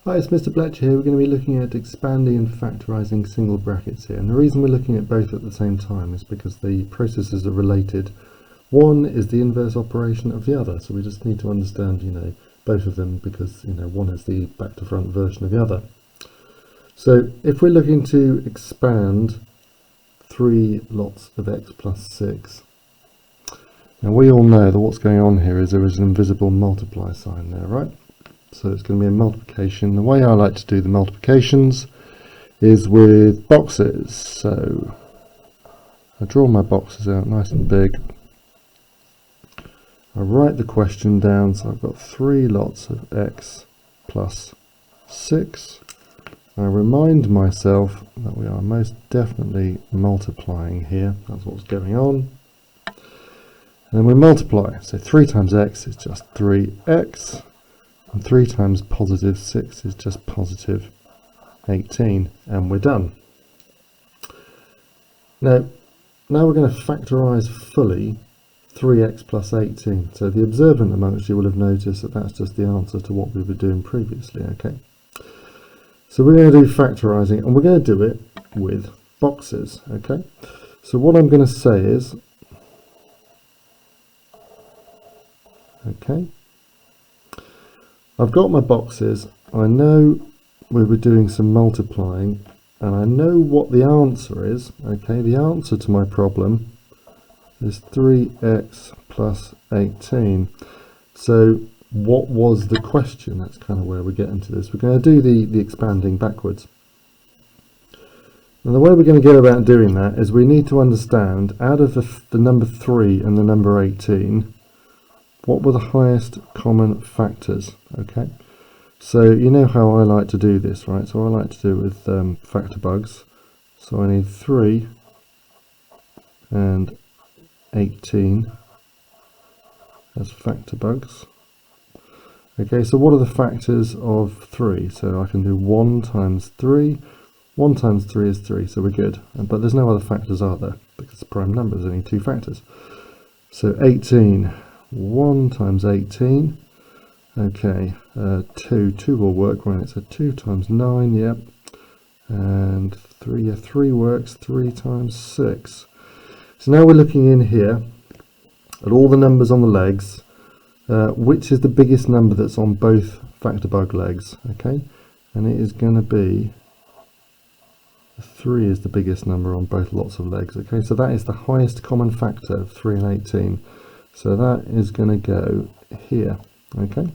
Hi, it's Mr. Bletcher here. We're going to be looking at expanding and factorising single brackets here. And the reason we're looking at both at the same time is because the processes are related. One is the inverse operation of the other, so we just need to understand, both of them because, one is the back to front version of the other. So if we're looking to expand 3 lots of x plus 6, now we all know that what's going on here is there is an invisible multiply sign there, right? So it's going to be a multiplication. The way I like to do the multiplications is with boxes. So I draw my boxes out nice and big. I write the question down, so I've got 3 lots of x plus 6. I remind myself that we are most definitely multiplying here. That's what's going on. And then we multiply. So 3 times x is just 3x. And 3 times positive 6 is just positive 18, and we're done. Now we're going to factorise fully 3x plus 18. So the observant amongst you will have noticed that that's just the answer to what we were doing previously, okay? So we're going to do factorising, and we're going to do it with boxes, okay? So what I'm going to say is, okay, I've got my boxes, I know we were doing some multiplying, and I know what the answer is, okay? The answer to my problem is 3x plus 18. So what was the question? That's kind of where we get into this. We're going to do the expanding backwards. And the way we're going to go about doing that is we need to understand, out of the number 3 and the number 18, what were the highest common factors, okay? So you know how I like to do this, right? So I like to do it with factor bugs. So I need 3 and 18 as factor bugs. Okay, so what are the factors of 3? So I can do 1 times 3. 1 times 3 is 3, so we're good. But there's no other factors, are there? Because the prime number is only 2 factors. So 18. 1 times 18, okay, 2 will work, right? So 2 times 9, yep, and 3, yeah, 3 works, 3 times 6. So now we're looking in here at all the numbers on the legs, which is the biggest number that's on both factor bug legs, okay, and it is going to be 3 is the biggest number on both lots of legs, okay, so that is the highest common factor of 3 and 18. So that is going to go here, okay?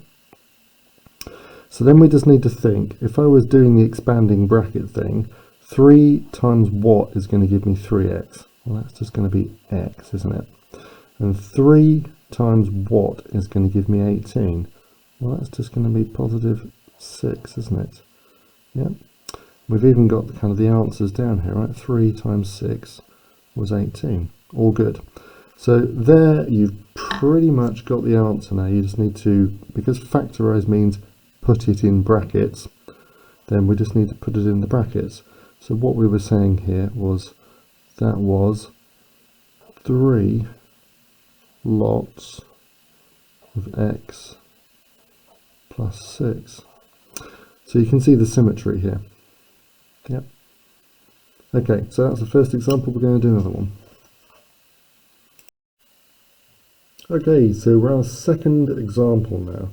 So then we just need to think, if I was doing the expanding bracket thing, 3 times what is going to give me 3x? Well, that's just going to be x, isn't it? And 3 times what is going to give me 18? Well, that's just going to be positive 6, isn't it? Yep. We've even got kind of the answers down here, right? 3 times 6 was 18. All good. So there you've pretty much got the answer now. You just need to, because factorise means put it in brackets, then we just need to put it in the brackets. So what we were saying here was that was 3 lots of x plus 6. So you can see the symmetry here. Yep. Okay, so that's the first example. We're going to do another one. Okay, so we're on our second example now.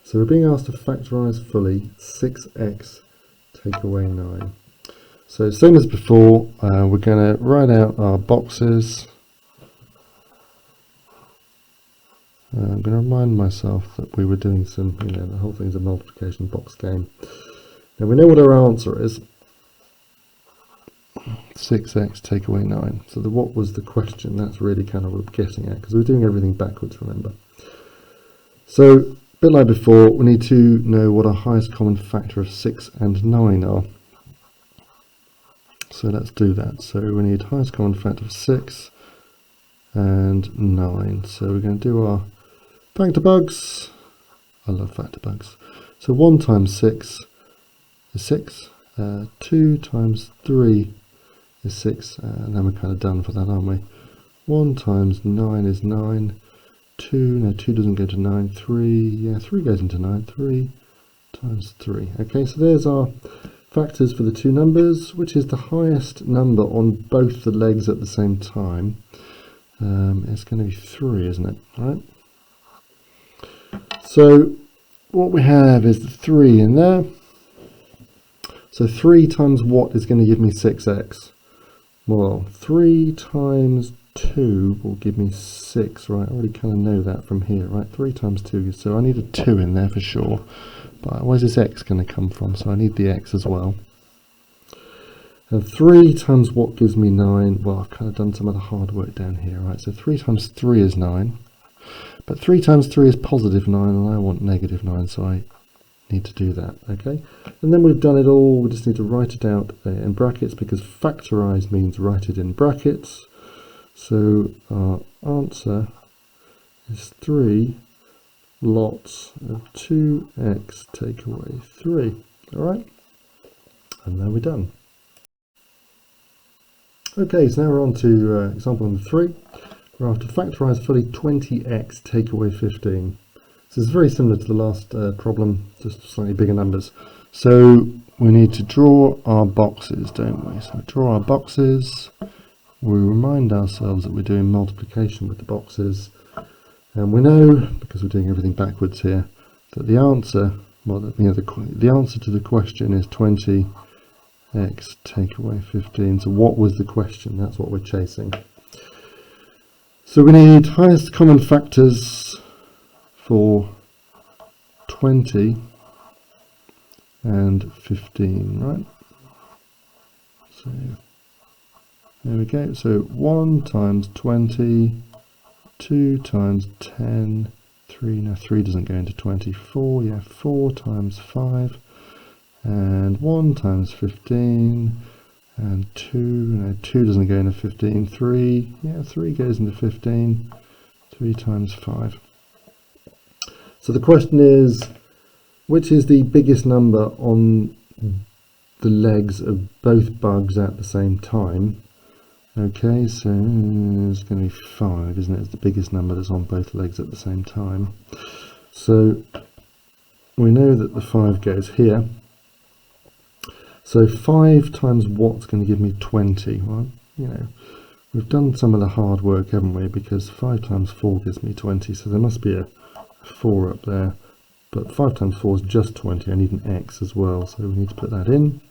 So we're being asked to factorise fully 6x take away 9. So same as before, we're going to write out our boxes. I'm going to remind myself that we were doing some, the whole thing's a multiplication box game. Now we know what our answer is. 6x take away 9. So what was the question? That's really kind of what we're getting at, because we're doing everything backwards, remember. So, a bit like before, we need to know what our highest common factor of 6 and 9 are. So let's do that. So we need highest common factor of 6 and 9. So we're going to do our factor bugs. I love factor bugs. So 1 times 6 is 6. 2 times 3 is 6, and then we're kind of done for that, aren't we? 1 times 9 is 9. 2, no, 2 doesn't go to 9. 3, yeah, 3 goes into 9. 3 times 3. Okay, so there's our factors for the two numbers. Which is the highest number on both the legs at the same time? It's going to be 3, isn't it? Right. So what we have is the 3 in there. So 3 times what is going to give me 6x? Well, 3 times 2 will give me 6, right? I already kind of know that from here, right? 3 times 2, so I need a 2 in there for sure. But where's this x going to come from? So I need the x as well. And 3 times what gives me 9? Well, I've kind of done some of the hard work down here, right? So 3 times 3 is 9. But 3 times 3 is positive 9, and I want negative 9, so I need to do that, okay? And then we've done it all. We just need to write it out in brackets, because factorise means write it in brackets. So our answer is 3 lots of 2x take away 3. All right? And then we're done. Okay, so now we're on to example number 3. We're after factorise fully 20x take away 15. This is very similar to the last problem, just slightly bigger numbers. So we need to draw our boxes, don't we? So draw our boxes. We remind ourselves that we're doing multiplication with the boxes. And we know, because we're doing everything backwards here, that the answer, well, the answer to the question is 20x take away 15. So what was the question? That's what we're chasing. So we need highest common factors for 20 and 15, right? So there we go. So 1 times 20, 2 times 10, 3, no, 3 doesn't go into 20, 4, yeah, 4 times 5, and 1 times 15, and 2, no, 2 doesn't go into 15, 3, yeah, 3 goes into 15, 3 times 5. So the question is, which is the biggest number on the legs of both bugs at the same time? Okay, so it's going to be 5, isn't it? It's the biggest number that's on both legs at the same time. So we know that the 5 goes here. So 5 times what's going to give me 20? Well, you know, we've done some of the hard work, haven't we? Because 5 times 4 gives me 20, so there must be a 4 up there. But 5 times 4 is just 20. I need an x as well, so we need to put that in.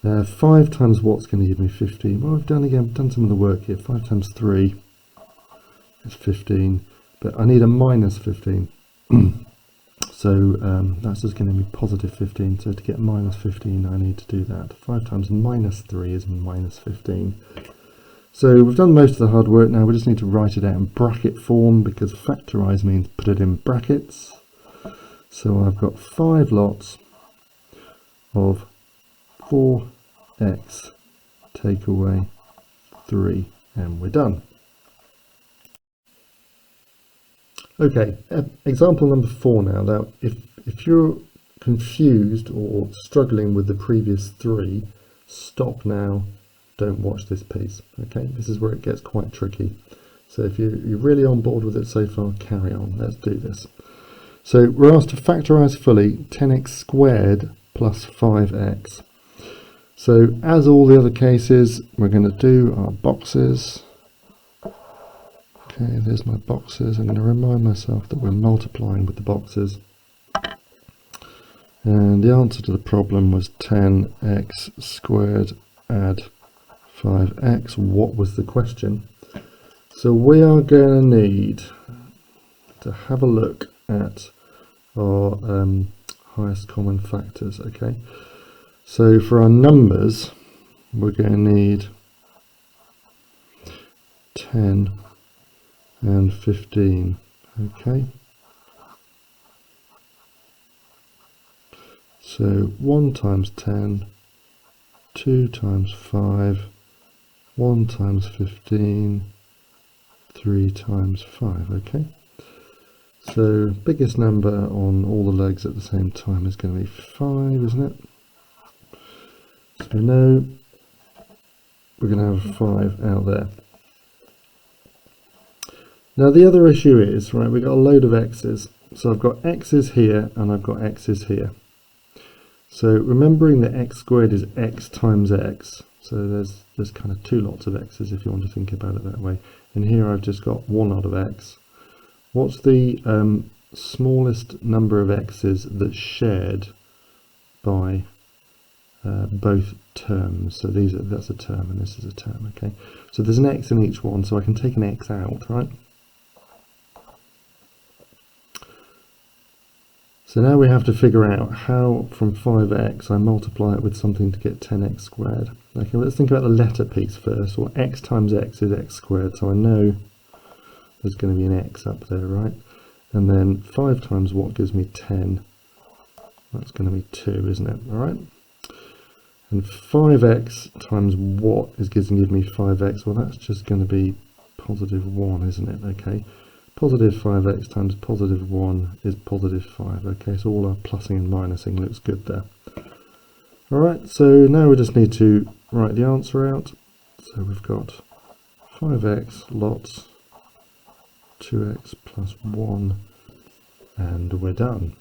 5 times what's going to give me 15? Well, we've done some of the work here. 5 times 3 is 15, but I need a minus 15. So that's just going to be positive 15. So to get minus 15, I need to do that. 5 times minus 3 is minus 15. So we've done most of the hard work now. We just need to write it out in bracket form, because factorise means put it in brackets. So I've got 5 lots of 4x take away 3, and we're done. Okay, example number 4 now. Now, if you're confused or struggling with the previous 3, stop now, don't watch this piece. Okay, this is where it gets quite tricky. So if you're really on board with it so far, carry on. Let's do this. So we're asked to factorise fully 10x squared plus 5x. So as all the other cases, we're going to do our boxes. Okay, there's my boxes. I'm going to remind myself that we're multiplying with the boxes. And the answer to the problem was 10x squared add 5x. What was the question? So we are going to need to have a look at our highest common factors, okay? So for our numbers, we're going to need 10 and 15, okay? So 1 times 10, 2 times 5, 1 times 15, 3 times 5, okay? So biggest number on all the legs at the same time is going to be 5, isn't it? So we know we're going to have 5 out there. Now the other issue is, right, we've got a load of x's. So I've got x's here and I've got x's here. So remembering that x squared is x times x, so there's kind of two lots of x's if you want to think about it that way. And here I've just got one lot of x. What's the smallest number of x's that's shared by both terms? So that's a term and this is a term, okay? So there's an x in each one, so I can take an x out, right? So now we have to figure out how from 5x I multiply it with something to get 10x squared. Okay, let's think about the letter piece first. Well, x times x is x squared, so I know there's going to be an x up there, right? And then 5 times what gives me 10? That's going to be 2, isn't it? All right. And 5x times what is going to give me 5x? Well, that's just going to be positive 1, isn't it? Okay. Positive 5x times positive 1 is positive 5. Okay, so all our plussing and minusing looks good there. Alright, so now we just need to write the answer out. So we've got 5x lots 2x plus 1, and we're done.